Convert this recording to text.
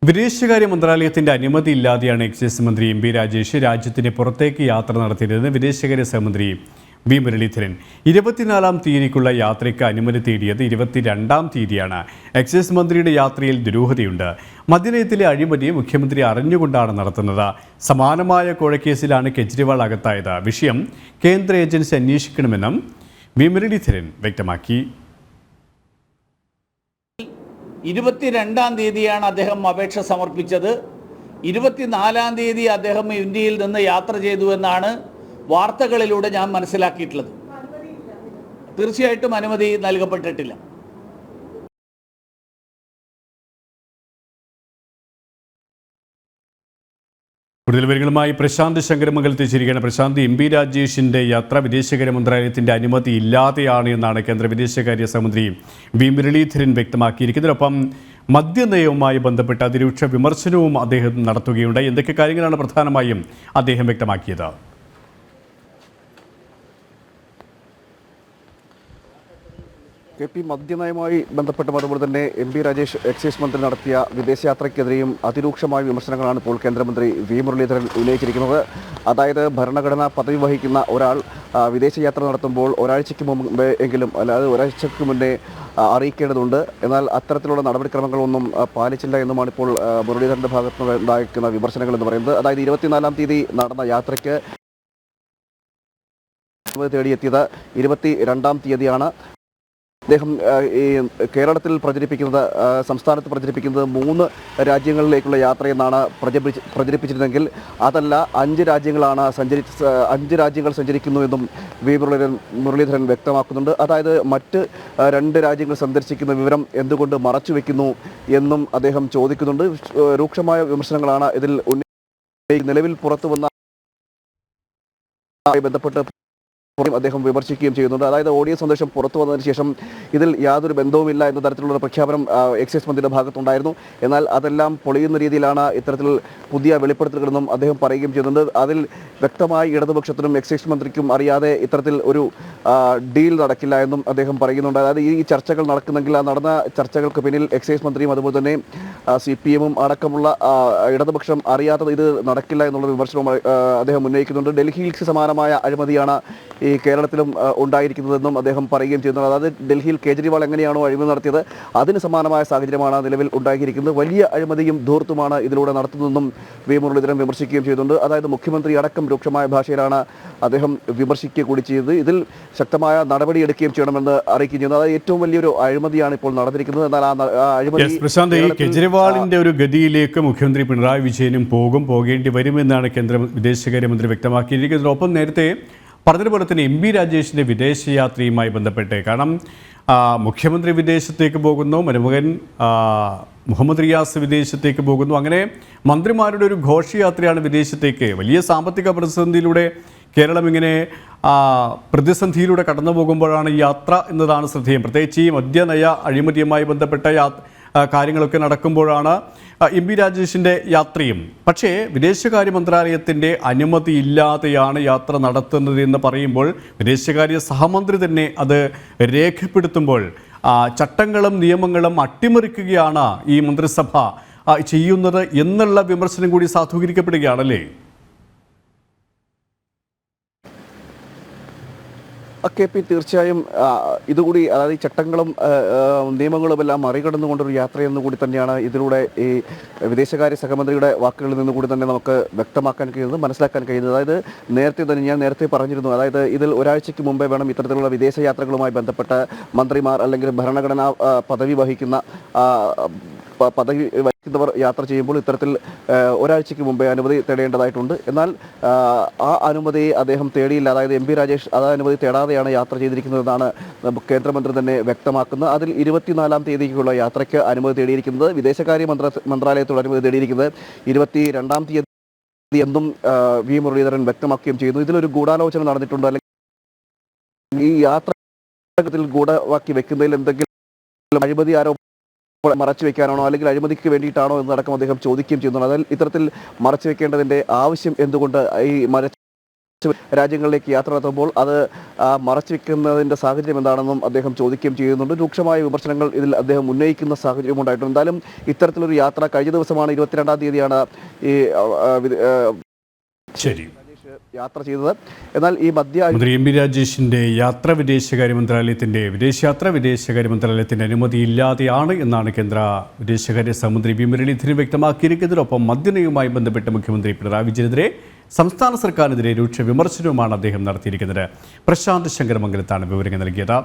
വിദേശകാര്യ മന്ത്രാലയത്തിന്റെ അനുമതി ഇല്ലാതെയാണ് എക്സൈസ് മന്ത്രി എം പി രാജേഷ് രാജ്യത്തിന് പുറത്തേക്ക് യാത്ര നടത്തിയതെന്ന് വിദേശകാര്യ സഹമന്ത്രി വി മുരളീധരൻ. 24-ാം തീയതിക്കുള്ള യാത്രയ്ക്ക് അനുമതി തേടിയത് 22-ാം തീയതിയാണ്. എക്സൈസ് മന്ത്രിയുടെ യാത്രയിൽ ദുരൂഹതയുണ്ട്. മദ്യനയത്തിലെ അഴിമതി മുഖ്യമന്ത്രി അറിഞ്ഞുകൊണ്ടാണ് നടത്തുന്നത്. സമാനമായ കോഴക്കേസിലാണ് കെജ്രിവാൾ അകത്തായത്. വിഷയം കേന്ദ്ര ഏജൻസി അന്വേഷിക്കണമെന്നും വി മുരളീധരൻ വ്യക്തമാക്കി. 22-ാം തീയതിയാണ് അദ്ദേഹം അപേക്ഷ സമർപ്പിച്ചത്. 24-ാം തീയതി അദ്ദേഹം ഇന്ത്യയിൽ നിന്ന് യാത്ര ചെയ്തു എന്നാണ് വാർത്തകളിലൂടെ ഞാൻ മനസ്സിലാക്കിയിട്ടുള്ളത്. തീർച്ചയായിട്ടും അനുമതി നൽകപ്പെട്ടിട്ടില്ല. കൂടുതൽ വിവരങ്ങളുമായി പ്രശാന്ത് ശങ്കരമംഗൽ എത്തിച്ചിരിക്കുകയാണ്. പ്രശാന്ത്, എം പി രാജേഷിന്റെ യാത്ര വിദേശകാര്യ മന്ത്രാലയത്തിന്റെ അനുമതി ഇല്ലാതെയാണ് എന്നാണ് കേന്ദ്ര വിദേശകാര്യ സഹമന്ത്രി വി മുരളീധരൻ വ്യക്തമാക്കിയിരിക്കുന്നത്. ഒപ്പം മദ്യനയവുമായി ബന്ധപ്പെട്ട് അതിരൂക്ഷ വിമർശനവും അദ്ദേഹം നടത്തുകയുണ്ടായി. എന്തൊക്കെ കാര്യങ്ങളാണ് പ്രധാനമായും അദ്ദേഹം വ്യക്തമാക്കിയത്? കെ.പി. മദ്യനയവുമായി ബന്ധപ്പെട്ടും അതുപോലെ തന്നെ എം പി രാജേഷ് എക്സൈസ് മന്ത്രി നടത്തിയ വിദേശയാത്രയ്ക്കെതിരെയും അതിരൂക്ഷമായ വിമർശനങ്ങളാണ് ഇപ്പോൾ കേന്ദ്രമന്ത്രി വി മുരളീധരൻ ഉന്നയിച്ചിരിക്കുന്നത്. അതായത് ഭരണഘടനാ പദവി വഹിക്കുന്ന ഒരാൾ വിദേശയാത്ര നടത്തുമ്പോൾ ഒരാഴ്ചയ്ക്ക് മുമ്പേ എങ്കിലും അല്ലാതെ ഒരാഴ്ചയ്ക്ക് മുന്നേ അറിയിക്കേണ്ടതുണ്ട്. എന്നാൽ അത്തരത്തിലുള്ള നടപടിക്രമങ്ങളൊന്നും പാലിച്ചില്ല എന്നുമാണ് ഇപ്പോൾ മുരളീധരൻ്റെ ഭാഗത്ത് നിന്ന് ഉണ്ടായിരിക്കുന്ന വിമർശനങ്ങൾ എന്ന് പറയുന്നത്. അതായത് 24-ാം തീയതി നടന്ന യാത്രയ്ക്ക് തേടിയെത്തിയത് 22-ാം തീയതിയാണ്. അദ്ദേഹം ഈ കേരളത്തിൽ സംസ്ഥാനത്ത് പ്രചരിപ്പിക്കുന്നത് 3 രാജ്യങ്ങളിലേക്കുള്ള യാത്രയെന്നാണ് പ്രചരിപ്പിച്ചിരുന്നെങ്കിൽ അതല്ല 5 രാജ്യങ്ങൾ സഞ്ചരിക്കുന്നുവെന്നും വി മുരളീധരൻ വ്യക്തമാക്കുന്നുണ്ട്. അതായത് മറ്റ് 2 രാജ്യങ്ങൾ സന്ദർശിക്കുന്ന വിവരം എന്തുകൊണ്ട് മറച്ചുവെക്കുന്നു എന്നും അദ്ദേഹം ചോദിക്കുന്നുണ്ട്. രൂക്ഷമായ വിമർശനങ്ങളാണ് ഇതിൽ നിലവിൽ പുറത്തു വന്ന ബന്ധപ്പെട്ട് അദ്ദേഹം വിമർശിക്കുകയും ചെയ്യുന്നുണ്ട്. അതായത് ഓഡിയോ സന്ദേശം പുറത്തു വന്നതിന് ശേഷം ഇതിൽ യാതൊരു ബന്ധവുമില്ല എന്ന തരത്തിലുള്ള പ്രഖ്യാപനം എക്സൈസ് മന്ത്രിയുടെ ഭാഗത്തുണ്ടായിരുന്നു. എന്നാൽ അതെല്ലാം പൊളിയുന്ന രീതിയിലാണ് ഇത്തരത്തിൽ പുതിയ വെളിപ്പെടുത്തലുകളെന്നും അദ്ദേഹം പറയുകയും ചെയ്യുന്നുണ്ട്. അതിൽ വ്യക്തമായി ഇടതുപക്ഷത്തിനും എക്സൈസ് മന്ത്രിക്കും അറിയാതെ ഇത്തരത്തിൽ ഒരു ഡീൽ നടക്കില്ല എന്നും അദ്ദേഹം പറയുന്നുണ്ട്. അതായത് ഈ ചർച്ചകൾ നടക്കുന്നെങ്കിൽ ആ നടന്ന ചർച്ചകൾക്ക് പിന്നിൽ എക്സൈസ് മന്ത്രിയും അതുപോലെ തന്നെ CPM അടക്കമുള്ള ഇടതുപക്ഷം അറിയാത്തത് ഇത് നടക്കില്ല എന്നുള്ള വിമർശനവും അദ്ദേഹം ഉന്നയിക്കുന്നുണ്ട്. ഡൽഹിയിൽ സമാനമായ അഴിമതിയാണ് ഈ കേരളത്തിലും ഉണ്ടായിരിക്കുന്നതെന്നും അദ്ദേഹം പറയുകയും ചെയ്യുന്നത്. അതായത് ഡൽഹിയിൽ കേജ്രിവാൾ എങ്ങനെയാണോ അഴിമതി നടത്തിയത് അതിന് സമാനമായ സാഹചര്യമാണ് നിലവിൽ ഉണ്ടാക്കിയിരിക്കുന്നത്. വലിയ അഴിമതിയും ധൂർത്തുമാണ് ഇതിലൂടെ നടത്തുന്നതെന്നും വി മുരളീധരൻ വിമർശിക്കുകയും ചെയ്തിട്ടുണ്ട്. അതായത് മുഖ്യമന്ത്രി അടക്കം രൂക്ഷമായ ഭാഷയിലാണ് അദ്ദേഹം വിമർശിക്കുക കൂടി ചെയ്തത്. ഇതിൽ ശക്തമായ നടപടിയെടുക്കുകയും ചെയ്യണമെന്ന് അറിയിക്കുകയും ചെയ്യുന്നത്. അതായത് ഏറ്റവും വലിയൊരു അഴിമതിയാണ് ഇപ്പോൾ നടന്നിരിക്കുന്നത്. എന്നാൽ ആ അഴിമതി കേജ്രിവാളിന്റെ ഒരു ഗതിയിലേക്ക് മുഖ്യമന്ത്രി പിണറായി വിജയനും പോകേണ്ടി വരുമെന്നാണ് കേന്ദ്ര വിദേശകാര്യമന്ത്രി വ്യക്തമാക്കിയിരിക്കുന്നത്. ഒപ്പം നേരത്തെ പറഞ്ഞതുപോലെ തന്നെ എം പി രാജേഷിൻ്റെ വിദേശയാത്രയുമായി ബന്ധപ്പെട്ട്, കാരണം മുഖ്യമന്ത്രി വിദേശത്തേക്ക് പോകുന്നു, മരുമകൻ മുഹമ്മദ് റിയാസ് വിദേശത്തേക്ക് പോകുന്നു, അങ്ങനെ മന്ത്രിമാരുടെ ഒരു ഘോഷയാത്രയാണ് വിദേശത്തേക്ക്. വലിയ സാമ്പത്തിക പ്രതിസന്ധിയിലൂടെ കേരളം ഇങ്ങനെ പ്രതിസന്ധിയിലൂടെ കടന്നു പോകുമ്പോഴാണ് യാത്ര എന്നതാണ് ശ്രദ്ധേയം. പ്രത്യേകിച്ച് ഈ മദ്യനയ അഴിമതിയുമായി ബന്ധപ്പെട്ട കാര്യങ്ങളൊക്കെ നടക്കുമ്പോഴാണ് എം പി രാജേഷിൻ്റെ യാത്രയും. പക്ഷേ വിദേശകാര്യ മന്ത്രാലയത്തിൻ്റെ അനുമതി ഇല്ലാതെയാണ് യാത്ര നടത്തുന്നത് എന്ന് പറയുമ്പോൾ വിദേശകാര്യ സഹമന്ത്രി തന്നെ അത് രേഖപ്പെടുത്തുമ്പോൾ ചട്ടങ്ങളും നിയമങ്ങളും അട്ടിമറിക്കുകയാണ് ഈ മന്ത്രിസഭ ചെയ്യുന്നത് എന്നുള്ള വിമർശനം കൂടി സാധൂകരിക്കപ്പെടുകയാണല്ലേ? കെ.പി. തീർച്ചയായും ഇതുകൂടി, അതായത് ഈ ചട്ടങ്ങളും നിയമങ്ങളും എല്ലാം മറികടന്നുകൊണ്ടൊരു യാത്രയെന്നു കൂടി തന്നെയാണ് ഇതിലൂടെ ഈ വിദേശകാര്യ സഹമന്ത്രിയുടെ വാക്കുകളിൽ നിന്നുകൂടി തന്നെ നമുക്ക് വ്യക്തമാക്കാൻ കഴിയുന്നത്, മനസ്സിലാക്കാൻ കഴിയുന്നത്. അതായത് ഞാൻ നേരത്തെ പറഞ്ഞിരുന്നു, അതായത് ഇതിൽ ഒരാഴ്ചയ്ക്ക് മുമ്പേ വേണം ഇത്തരത്തിലുള്ള വിദേശയാത്രകളുമായി ബന്ധപ്പെട്ട് മന്ത്രിമാർ അല്ലെങ്കിൽ ഭരണഘടനാ പദവി വഹിക്കുന്നവർ യാത്ര ചെയ്യുമ്പോൾ ഇത്തരത്തിൽ ഒരാഴ്ചയ്ക്ക് മുമ്പേ അനുമതി തേടേണ്ടതായിട്ടുണ്ട്. എന്നാൽ ആ അനുമതി അദ്ദേഹം തേടിയില്ല. അതായത് എം പി രാജേഷ് ആ അനുമതി തേടാതെയാണ് യാത്ര ചെയ്തിരിക്കുന്നതെന്നാണ് കേന്ദ്രമന്ത്രി തന്നെ വ്യക്തമാക്കുന്നത്. അതിൽ 24-ാം തീയതിക്കുള്ള യാത്രയ്ക്ക് അനുമതി തേടിയിരിക്കുന്നത്, വിദേശകാര്യ മന്ത്രാലയത്തോട് അനുമതി തേടിയിരിക്കുന്നത് 22-ാം തീയതി എന്നും വി മുരളീധരൻ വ്യക്തമാക്കുകയും ചെയ്യുന്നു. ഇതിലൊരു ഗൂഢാലോചന നടന്നിട്ടുണ്ട്, അല്ലെങ്കിൽ ഈ യാത്രത്തിൽ ഗൂഢവാക്കി വെക്കുന്നതിൽ എന്തെങ്കിലും അഴിമതി ആരോപണം മറച്ചു വെക്കാനാണോ അല്ലെങ്കിൽ അഴിമതിക്ക് വേണ്ടിയിട്ടാണോ എന്നടക്കം അദ്ദേഹം ചോദിക്കുകയും ചെയ്യുന്നുണ്ട്. അതിൽ ഇത്തരത്തിൽ മറച്ചു വെക്കേണ്ടതിൻ്റെ ആവശ്യം എന്തുകൊണ്ട്, ഈ മറച്ചു മറ്റ് രാജ്യങ്ങളിലേക്ക് യാത്ര നടത്തുമ്പോൾ അത് മറച്ചു വെക്കുന്നതിൻ്റെ സാഹചര്യം എന്താണെന്നും അദ്ദേഹം ചോദിക്കുകയും ചെയ്യുന്നുണ്ട്. രൂക്ഷമായ വിമർശനങ്ങൾ ഇതിൽ അദ്ദേഹം ഉന്നയിക്കുന്ന സാഹചര്യം ഉണ്ടായിട്ടുണ്ട്. എന്തായാലും ഇത്തരത്തിലൊരു യാത്ര കഴിഞ്ഞ ദിവസമാണ് 22-ാം തീയതിയാണ് ഈ ശരി യാത്ര ചെയ്തത്. എന്നാൽ ഈ മന്ത്രി എം ബി രാജേഷിന്റെ യാത്ര വിദേശകാര്യ മന്ത്രാലയത്തിന്റെ അനുമതിയില്ലാതെയാണ് എന്നാണ് കേന്ദ്ര വിദേശകാര്യ സഹമന്ത്രി വി മുരളീധരൻ വ്യക്തമാക്കിയിരിക്കുന്നതിനൊപ്പം മദ്യനയവുമായി ബന്ധപ്പെട്ട് മുഖ്യമന്ത്രി പിണറായി വിജയനെതിരെ സംസ്ഥാന സർക്കാരിനെതിരെ രൂക്ഷ വിമർശനവുമാണ് അദ്ദേഹം നടത്തിയിരിക്കുന്നത്. പ്രശാന്ത് ശങ്കരമംഗലത്താണ് വിവരങ്ങൾ നൽകിയത്.